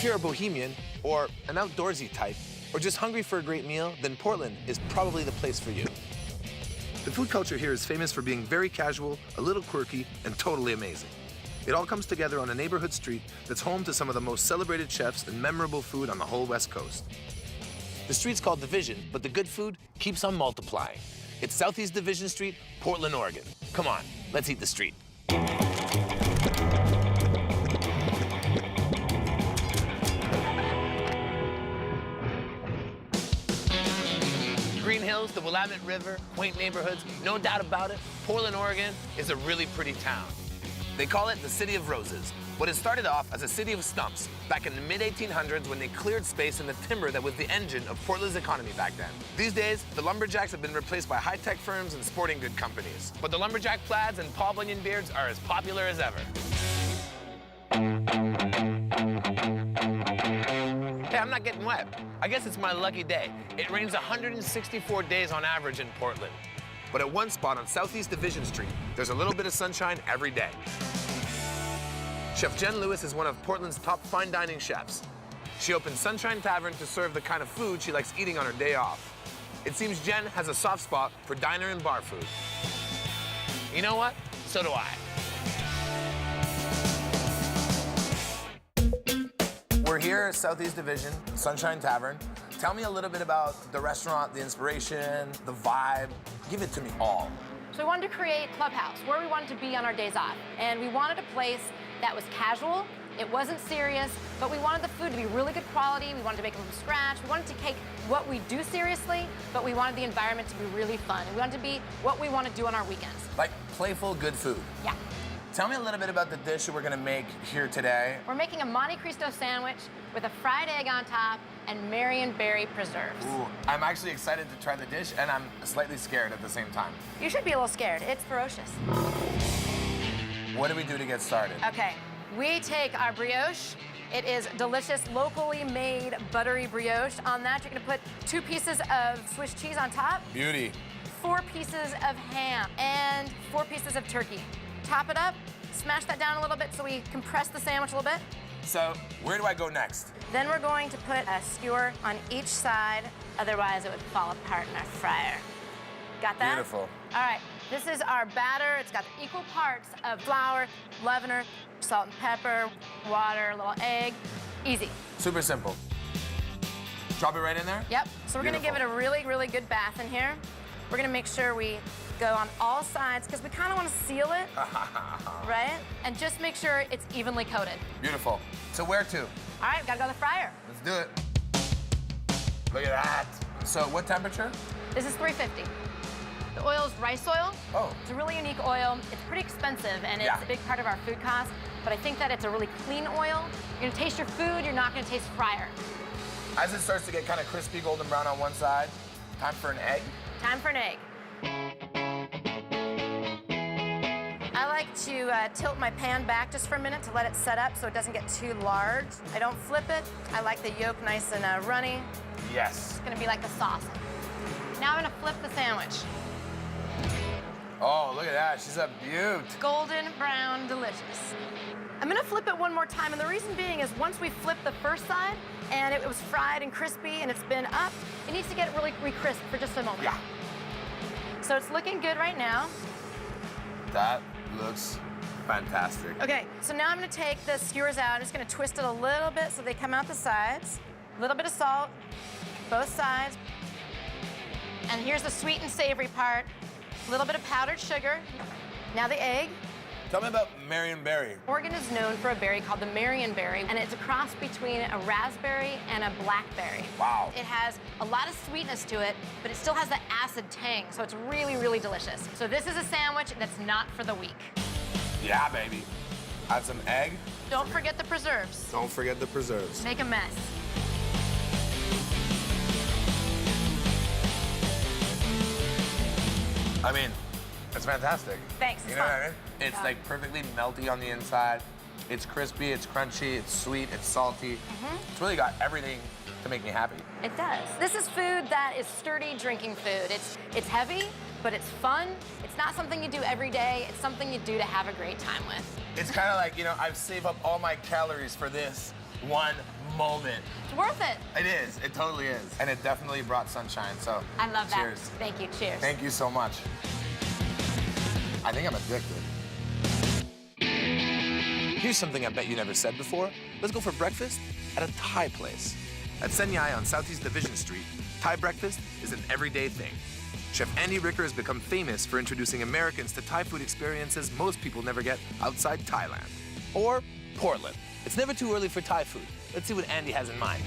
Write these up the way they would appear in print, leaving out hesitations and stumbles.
you're a bohemian, or an outdoorsy type, or just hungry for a great meal, then Portland is probably the place for you. The food culture here is famous for being very casual, a little quirky, and totally amazing. It all comes together on a neighborhood street that's home to some of the most celebrated chefs and memorable food on the whole West Coast. The street's called Division, but the good food keeps on multiplying. It's Southeast Division Street, Portland, Oregon. Come on, let's eat the street. Green Hills, the Willamette River, quaint neighborhoods, no doubt about it, Portland, Oregon is a really pretty town. They call it the City of Roses, but it started off as a city of stumps back in the mid-1800s when they cleared space in the timber that was the engine of Portland's economy back then. These days, the lumberjacks have been replaced by high-tech firms and sporting good companies. But the lumberjack plaids and Paul Bunyan beards are as popular as ever. Hey, I'm not getting wet. I guess it's my lucky day. It rains 164 days on average in Portland. But at one spot on Southeast Division Street, there's a little bit of sunshine every day. Chef Jen Lewis is one of Portland's top fine dining chefs. She opened Sunshine Tavern to serve the kind of food she likes eating on her day off. It seems Jen has a soft spot for diner and bar food. You know what? So do I. We're here at Southeast Division, Sunshine Tavern. Tell me a little bit about the restaurant, the inspiration, the vibe. Give it to me all. So we wanted to create Clubhouse, where we wanted to be on our days off. And we wanted a place that was casual, it wasn't serious, but we wanted the food to be really good quality. We wanted to make it from scratch. We wanted to take what we do seriously, but we wanted the environment to be really fun. We wanted to be what we want to do on our weekends. Like playful, good food. Yeah. Tell me a little bit about the dish that we're gonna make here today. We're making a Monte Cristo sandwich with a fried egg on top and Marion berry preserves. Ooh, I'm actually excited to try the dish, and I'm slightly scared at the same time. You should be a little scared. It's ferocious. What do we do to get started? Okay, we take our brioche. It is delicious, locally made buttery brioche. On that, you're gonna put 2 pieces of Swiss cheese on top. Beauty. 4 pieces of ham and 4 pieces of turkey. Top it up, smash that down a little bit so we compress the sandwich a little bit. So, where do I go next? Then we're going to put a skewer on each side, otherwise it would fall apart in our fryer. Got that? Beautiful. All right, this is our batter. It's got equal parts of flour, leavener, salt and pepper, water, a little egg. Easy. Super simple. Drop it right in there? Yep, so we're gonna give it a really, really good bath in here. We're gonna make sure we go on all sides because we kind of want to seal it, right? And just make sure it's evenly coated. Beautiful. So where to? All right, we gotta go to the fryer. Let's do it. Look at that. So what temperature? This is 350. The oil is rice oil. Oh. It's a really unique oil. It's pretty expensive, and it's a big part of our food cost, but I think that it's a really clean oil. You're gonna taste your food, you're not gonna taste fryer. As it starts to get kind of crispy golden brown on one side, time for an egg. Time for an egg. I like to tilt my pan back just for a minute to let it set up so it doesn't get too large. I don't flip it. I like the yolk nice and runny. Yes. It's gonna be like the sauce. Now I'm gonna flip the sandwich. Oh, look at that. She's a beaut. Golden brown, delicious. I'm gonna flip it one more time, and the reason being is once we flip the first side and it was fried and crispy and it's been up, it needs to get really re-crisp for just a moment. Yeah. So it's looking good right now. That looks fantastic. Okay, so now I'm gonna take the skewers out. I'm just gonna twist it a little bit so they come out the sides. A little bit of salt, both sides. And here's the sweet and savory part. A little bit of powdered sugar. Now the egg. Tell me about Marion berry. Oregon is known for a berry called the Marion berry, and it's a cross between a raspberry and a blackberry. Wow. It has a lot of sweetness to it, but it still has the acid tang, so it's really, really delicious. So this is a sandwich that's not for the weak. Yeah, baby. Add some egg. Don't forget the preserves. Don't forget the preserves. Make a mess. I mean, it's fantastic. Thanks, it's You know fun. what I mean? It's like perfectly melty on the inside. It's crispy, it's crunchy, it's sweet, it's salty. It's really got everything to make me happy. It does. This is food that is sturdy drinking food. It's heavy, but it's fun. It's not something you do every day. It's something you do to have a great time with. It's kind of like, you know, I've saved up all my calories for this one moment. It's worth it. It is. It totally is. And it definitely brought sunshine, so I love that. cheers. Thank you. Cheers. Thank you so much. I think I'm addicted. Here's something I bet you never said before. Let's go for breakfast at a Thai place. At Sen Yai on Southeast Division Street, Thai breakfast is an everyday thing. Chef Andy Ricker has become famous for introducing Americans to Thai food experiences most people never get outside Thailand. Or Portland. It's never too early for Thai food. Let's see what Andy has in mind.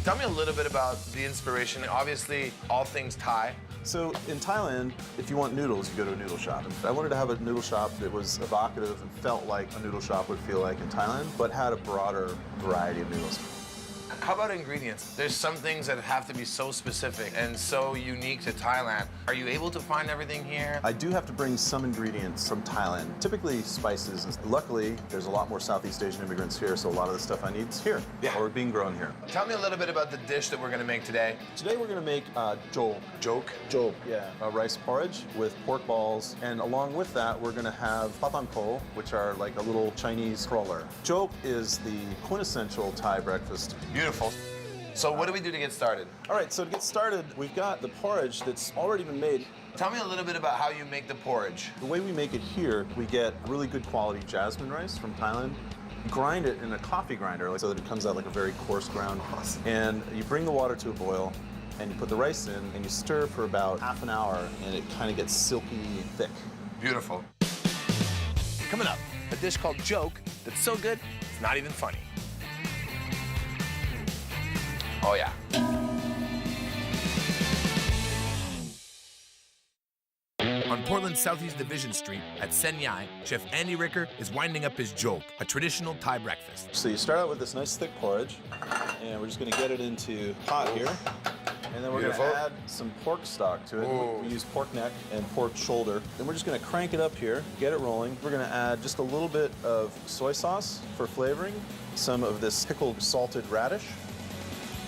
Tell me a little bit about the inspiration. Obviously, all things Thai. So in Thailand, if you want noodles, you go to a noodle shop. I wanted to have a noodle shop that was evocative and felt like a noodle shop would feel like in Thailand, but had a broader variety of noodles. How about ingredients? There's some things that have to be so specific and so unique to Thailand. Are you able to find everything here? I do have to bring some ingredients from Thailand, typically spices. Luckily, there's a lot more Southeast Asian immigrants here, so a lot of the stuff I need is here, or being grown here. Tell me a little bit about the dish that we're gonna make today. Today we're gonna make jol. Joke? Jol, yeah. Rice porridge with pork balls, and along with that, we're gonna have patam ko, which are like a little Chinese crawler. Jol is the quintessential Thai breakfast. Beautiful. So what do we do to get started? All right, so to get started, we've got the porridge that's already been made. Tell me a little bit about how you make the porridge. The way we make it here, we get really good quality jasmine rice from Thailand. Grind it in a coffee grinder so that it comes out like a very coarse ground. And you bring the water to a boil, and you put the rice in, and you stir for about half an hour, and it kind of gets silky thick. Beautiful. Coming up, a dish called joke that's so good, it's not even funny. Oh, yeah. On Portland's Southeast Division Street at Sen Yai, Chef Andy Ricker is winding up his joke, a traditional Thai breakfast. So you start out with this nice thick porridge, and we're just gonna get it into a pot here. And then we're gonna add some pork stock to it. We use pork neck and pork shoulder. Then we're just gonna crank it up here, get it rolling. We're gonna add just a little bit of soy sauce for flavoring, some of this pickled salted radish.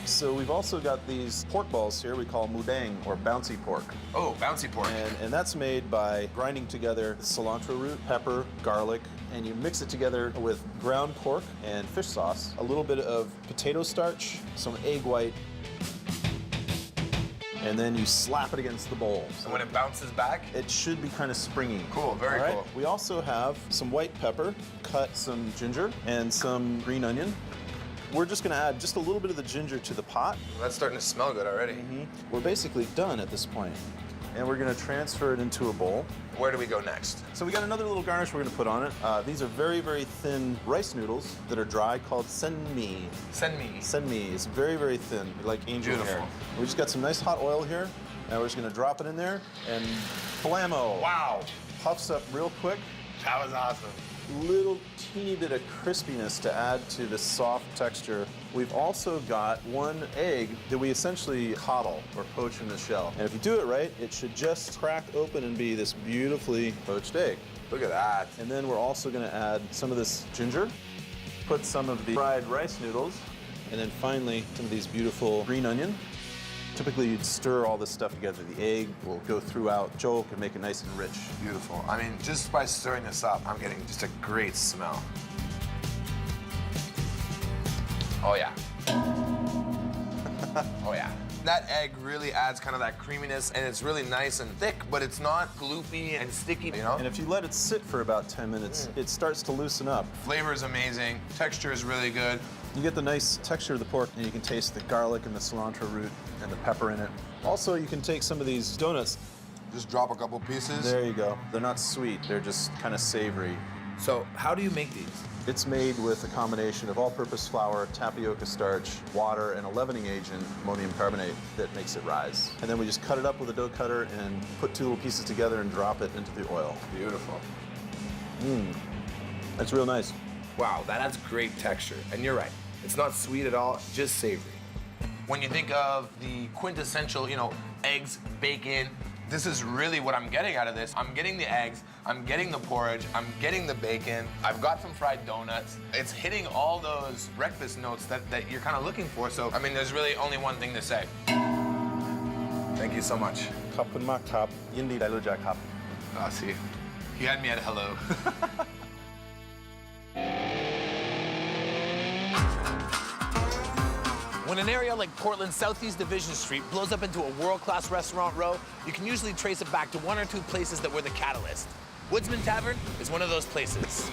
So we've also got these pork balls here we call mudang, or bouncy pork. Oh, bouncy pork. And that's made by grinding together cilantro root, pepper, garlic, and you mix it together with ground pork and fish sauce, a little bit of potato starch, some egg white, and then you slap it against the bowl. And when it bounces back? It should be kind of springy. Cool, very cool. We also have some white pepper, cut some ginger, and some green onion. We're just gonna add just a little bit of the ginger to the pot. That's starting to smell good already. We're basically done at this point. And we're gonna transfer it into a bowl. Where do we go next? So we got another little garnish we're gonna put on it. These are very, very thin rice noodles that are dry called sen mi. Sen mi. Sen mi. It's very, very thin, like angel Beautiful. hair. We just got some nice hot oil here, and we're just gonna drop it in there, and blammo. Wow. Puffs up real quick. That was awesome. Little teeny bit of crispiness to add to the soft texture. We've also got one egg that we essentially coddle or poach in the shell. And if you do it right, it should just crack open and be this beautifully poached egg. Look at that. And then we're also gonna add some of this ginger, put some of the fried rice noodles, and then finally some of these beautiful green onion. Typically, you'd stir all this stuff together. The egg will go throughout joke and make it nice and rich. Beautiful. I mean, just by stirring this up, I'm getting just a great smell. Oh, yeah. Oh, yeah. That egg really adds kind of that creaminess, and it's really nice and thick, but it's not gloopy and sticky, you know? And if you let it sit for about 10 minutes, it starts to loosen up. Flavor is amazing. Texture is really good. You get the nice texture of the pork, and you can taste the garlic and the cilantro root and the pepper in it. Also, you can take some of these donuts. Just drop a couple pieces. There you go. They're not sweet. They're just kind of savory. So, how do you make these? It's made with a combination of all-purpose flour, tapioca starch, water, and a leavening agent, ammonium carbonate, that makes it rise. And then we just cut it up with a dough cutter and put two little pieces together and drop it into the oil. Beautiful. That's real nice. Wow, that adds great texture. And you're right, it's not sweet at all, just savory. When you think of the quintessential, you know, eggs, bacon, this is really what I'm getting out of this. I'm getting the eggs, I'm getting the porridge, I'm getting the bacon, I've got some fried donuts. It's hitting all those breakfast notes that you're kind of looking for. So, I mean, there's really only one thing to say. Thank you so much. ขอบคุณมากครับยินดีได้รู้จักครับ see. He had me at hello. When an area like Portland's Southeast Division Street blows up into a world-class restaurant row, you can usually trace it back to one or two places that were the catalyst. Woodsman Tavern is one of those places.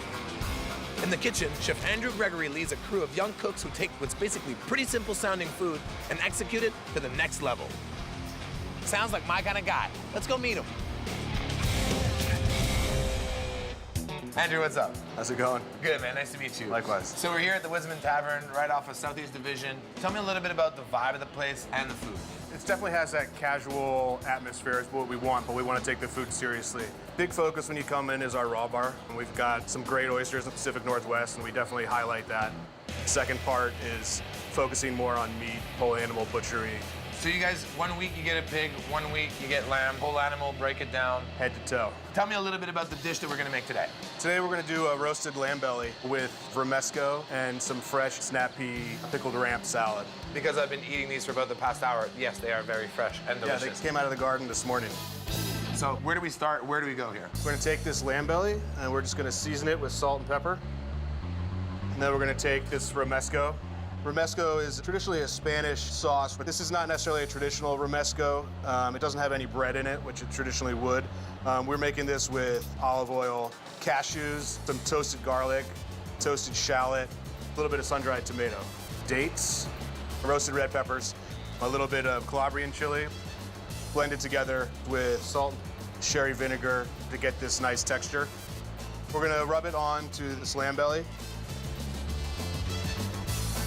In the kitchen, Chef Andrew Gregory leads a crew of young cooks who take what's basically pretty simple-sounding food and execute it to the next level. Sounds like my kind of guy. Let's go meet him. Andrew, what's up? How's it going? Good, man. Nice to meet you. Likewise. So we're here at the Woodsman Tavern, right off of Southeast Division. Tell me a little bit about the vibe of the place and the food. It definitely has that casual atmosphere. It's what we want, but we want to take the food seriously. Big focus when you come in is our raw bar. And we've got some great oysters in the Pacific Northwest, and we definitely highlight that. Second part is focusing more on meat, whole animal butchery, So you guys, 1 week you get a pig, 1 week you get lamb, whole animal, break it down. head to toe. Tell me a little bit about the dish that we're gonna make today. Today we're going to do a roasted lamb belly with romesco and some fresh snappy pickled ramp salad. Because I've been eating these for about the past hour, yes, they are very fresh and Yeah, delicious. they came out of the garden this morning. So where do we start? Where do we go here? We're going to take this lamb belly and we're just going to season it with salt and pepper. And then we're going to take this romesco. Romesco is traditionally a Spanish sauce, but this is not necessarily a traditional romesco. It doesn't have any bread in it, which it traditionally would. We're making this with olive oil, cashews, some toasted garlic, toasted shallot, a little bit of sun-dried tomato, dates, roasted red peppers, a little bit of Calabrian chili, blended together with salt, sherry vinegar to get this nice texture. We're gonna rub it onto this lamb belly.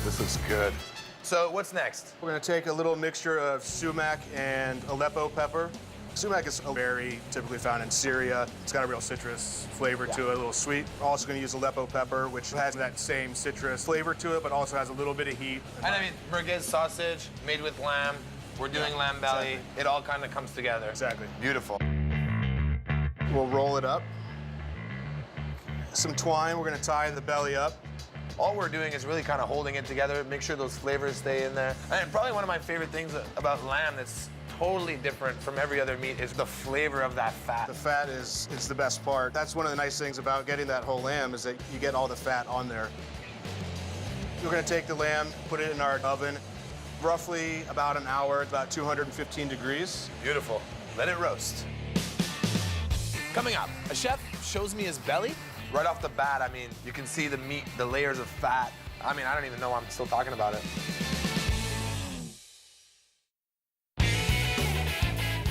This looks good. So what's next? We're gonna take a little mixture of sumac and Aleppo pepper. Sumac is a berry typically found in Syria. It's got a real citrus flavor to it, a little sweet. We're also gonna use Aleppo pepper, which has that same citrus flavor to it, but also has a little bit of heat. And I mean, merguez sausage made with lamb. We're doing lamb belly. exactly. It all kind of comes together. Exactly. Beautiful. We'll roll it up. Some twine, we're gonna tie the belly up. All we're doing is really kind of holding it together, make sure those flavors stay in there. And probably one of my favorite things about lamb that's totally different from every other meat is the flavor of that fat. The fat is the best part. That's one of the nice things about getting that whole lamb is that you get all the fat on there. We're gonna take the lamb, put it in our oven, roughly about an hour, about 215 degrees. Beautiful. Let it roast. Coming up, a chef shows me his belly. Right off the bat, I mean, you can see the meat, the layers of fat. I mean, I don't even know why I'm still talking about it.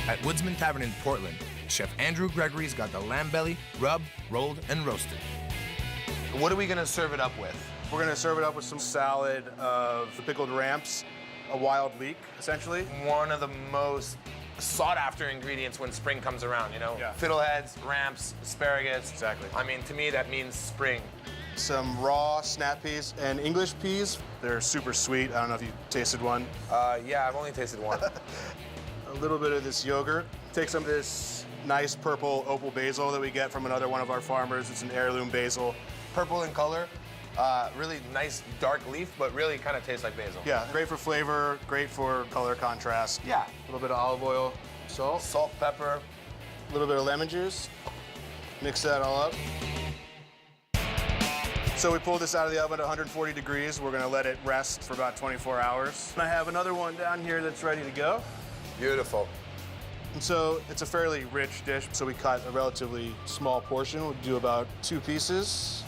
At Woodsman Tavern in Portland, Chef Andrew Gregory's got the lamb belly rubbed, rolled, and roasted. What are we gonna serve it up with? We're gonna serve it up with some salad of the pickled ramps, a wild leek, essentially. One of the most sought-after ingredients when spring comes around, you know? Yeah. Fiddleheads, ramps, asparagus. Exactly. I mean, to me, that means spring. Some raw snap peas and English peas. They're super sweet. I don't know if you tasted one. Yeah, I've only tasted one. A little bit of this yogurt. Take some of this nice purple opal basil that we get from another one of our farmers. It's an heirloom basil. Purple in color, really nice dark leaf, but really kind of tastes like basil. Yeah, great for flavor, great for color contrast. Yeah. A little bit of olive oil, salt, Salt, pepper. a little bit of lemon juice. Mix that all up. So we pulled this out of the oven at 140 degrees. We're gonna let it rest for about 24 hours. I have another one down here that's ready to go. Beautiful. And so it's a fairly rich dish, so we cut a relatively small portion. We'll do about 2 pieces.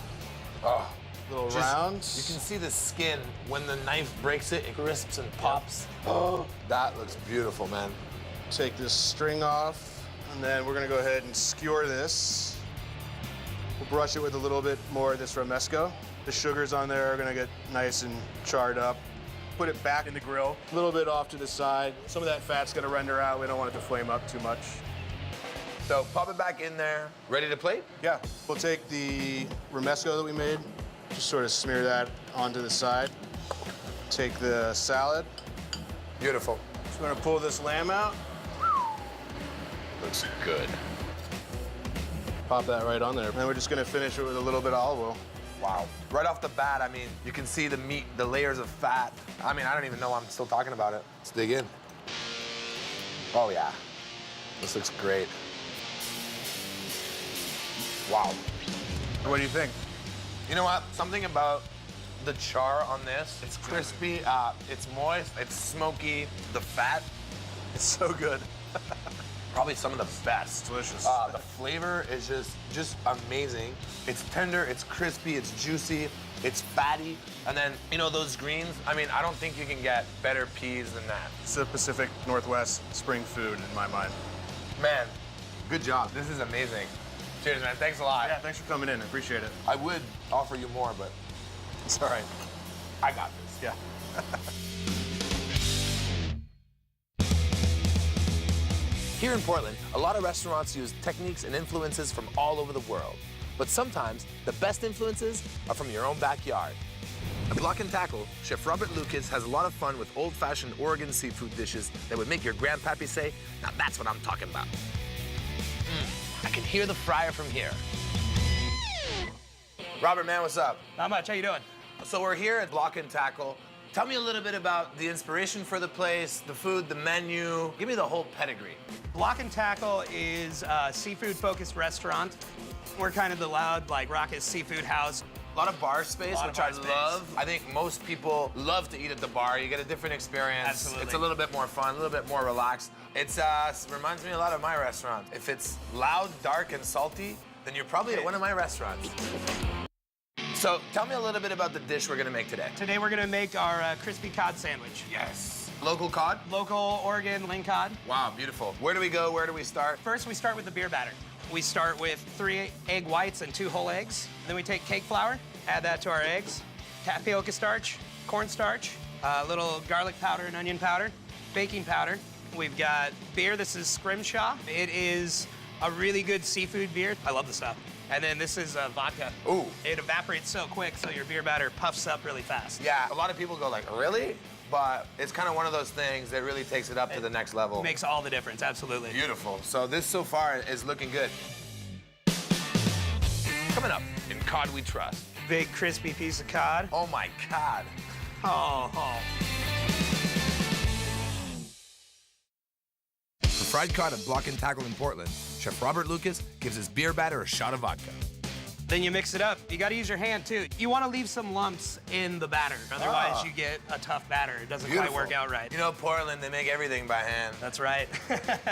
Oh, Little just- rounds. You can see the skin. When the knife breaks it, it crisps and pops. Oh, that looks beautiful, man. Take this string off, and then we're gonna go ahead and skewer this. We'll brush it with a little bit more of this romesco. The sugars on there are gonna get nice and charred up. Put it back in the grill, a little bit off to the side. Some of that fat's gonna render out. We don't want it to flame up too much. So pop it back in there. Ready to plate? Yeah, we'll take the romesco that we made, just sort of smear that onto the side. Take the salad. Beautiful. So we're gonna pull this lamb out. Looks good. Pop that right on there. And we're just gonna finish it with a little bit of olive oil. Wow. Right off the bat, I mean, you can see the meat, the layers of fat. I mean, I don't even know why I'm still talking about it. Let's dig in. Oh, yeah. This looks great. Wow. What do you think? You know what? Something about the char on this. It's crispy, it's moist, it's smoky. The fat, It's so good. probably some of the best. Delicious. The flavor is just amazing. It's tender, it's crispy, it's juicy, it's fatty. And then, you know, those greens, I mean, I don't think you can get better peas than that. It's the Pacific Northwest spring food in my mind. Man, good job. This is amazing. Cheers, man. Thanks a lot. Yeah, thanks for coming in. I appreciate it. I would offer you more, but It's all right. I got this. Yeah. Here in Portland, a lot of restaurants use techniques and influences from all over the world. But sometimes, the best influences are from your own backyard. At Block and Tackle, Chef Robert Lucas has a lot of fun with old-fashioned Oregon seafood dishes that would make your grandpappy say, now that's what I'm talking about. I can hear the fryer from here. Robert, man, what's up? Not much. How you doing? So we're here at Block and Tackle. Tell me a little bit about the inspiration for the place, the food, the menu. Give me the whole pedigree. Block and Tackle is a seafood-focused restaurant. We're kind of the loud, like, raucous seafood house. A lot of bar space, Lot which of I bar space. love. I think most people love to eat at the bar. You get a different experience. Absolutely. It's a little bit more fun, a little bit more relaxed. It's reminds me a lot of my restaurant. If it's loud, dark, and salty, then you're probably at one of my restaurants. So tell me a little bit about the dish we're gonna make today. Today we're gonna make our crispy cod sandwich. Yes. Local cod? Local Oregon ling cod. Wow, beautiful. Where do we go? Where do we start? First, we start with the beer batter. We start with 3 egg whites and 2 whole eggs. Then we take cake flour, add that to our eggs, tapioca starch, cornstarch, a little garlic powder and onion powder, baking powder. We've got beer. This is Scrimshaw. It is a really good seafood beer. I love the stuff. And then this is vodka. Ooh. It evaporates so quick, so your beer batter puffs up really fast. Yeah, a lot of people go like, really? But it's kind of one of those things that really takes it up to the next level. Makes all the difference, absolutely. Beautiful. So this so far is looking good. Coming up in Cod We Trust. Big crispy piece of cod. Oh my God. Oh. For fried cod at Block and Tackle in Portland, Chef Robert Lucas gives his beer batter a shot of vodka. Then you mix it up. You gotta use your hand too. You wanna leave some lumps in the batter. Otherwise Ah. you get a tough batter. It doesn't Beautiful. quite work out right. You know, Portland, they make everything by hand. That's right.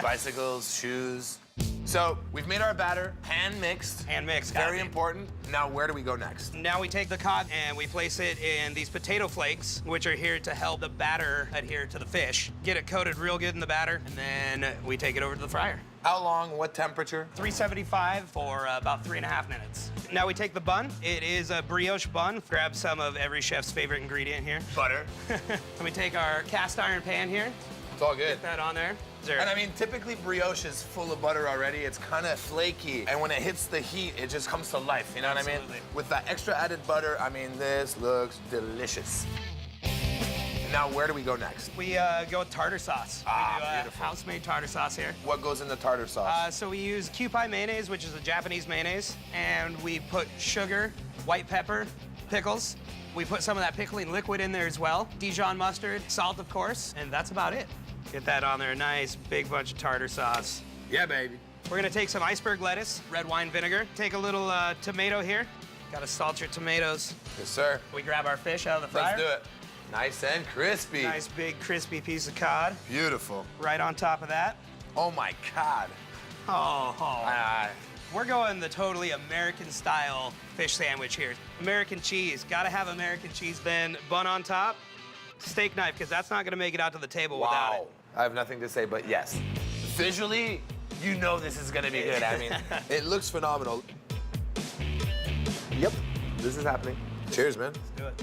Bicycles, shoes. So we've made our batter, hand mixed. Hand mixed, Very gotta be. important. Now where do we go next? Now we take the cod and we place it in these potato flakes, which are here to help the batter adhere to the fish. Get it coated real good in the batter, and then we take it over to the fryer. How long, what temperature? 375 for about 3.5 minutes. Now we take the bun. It is a brioche bun. Grab some of every chef's favorite ingredient here. Butter. And we take our cast iron pan here, It's all good. get that on there. And I mean, typically brioche is full of butter already. It's kind of flaky. And when it hits the heat, it just comes to life. You know what I mean? Absolutely. With that extra added butter, I mean, this looks delicious. Now, where do we go next? We go with tartar sauce. Ah, we do beautiful. house-made tartar sauce here. What goes in the tartar sauce? So we use Kewpie mayonnaise, which is a Japanese mayonnaise, and we put sugar, white pepper, pickles. We put some of that pickling liquid in there as well. Dijon mustard, salt, of course, and that's about it. Get that on there, a nice big bunch of tartar sauce. Yeah, baby. We're gonna take some iceberg lettuce, red wine vinegar, take a little tomato here. Gotta salt your tomatoes. Yes, sir. We grab our fish out of the fryer. Let's do it. Nice and crispy. Nice big crispy piece of cod Beautiful. right on top of that. Oh my God. Oh. We're going the totally American style fish sandwich here. American cheese, gotta have American cheese. Then bun on top, steak knife, because that's not gonna make it out to the table without Wow. it. I have nothing to say, but yes. Visually, you know this is gonna be good. I mean, it looks phenomenal. Yep, this is happening. Cheers, man. Do it.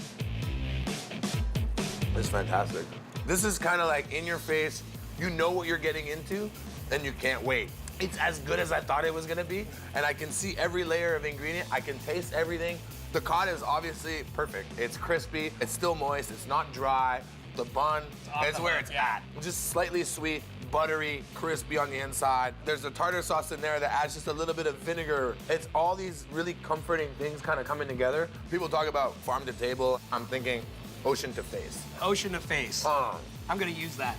It's fantastic. This is kind of like in your face. You know what you're getting into, and you can't wait. It's as good as I thought it was gonna be, and I can see every layer of ingredient. I can taste everything. The cod is obviously perfect. It's crispy, it's still moist, it's not dry. The bun off is the where hook, it's yeah. at. Just slightly sweet, buttery, crispy on the inside. There's a tartar sauce in there that adds just a little bit of vinegar. It's all these really comforting things kind of coming together. People talk about farm to table. I'm thinking ocean to face. Ocean to face. I'm gonna use that.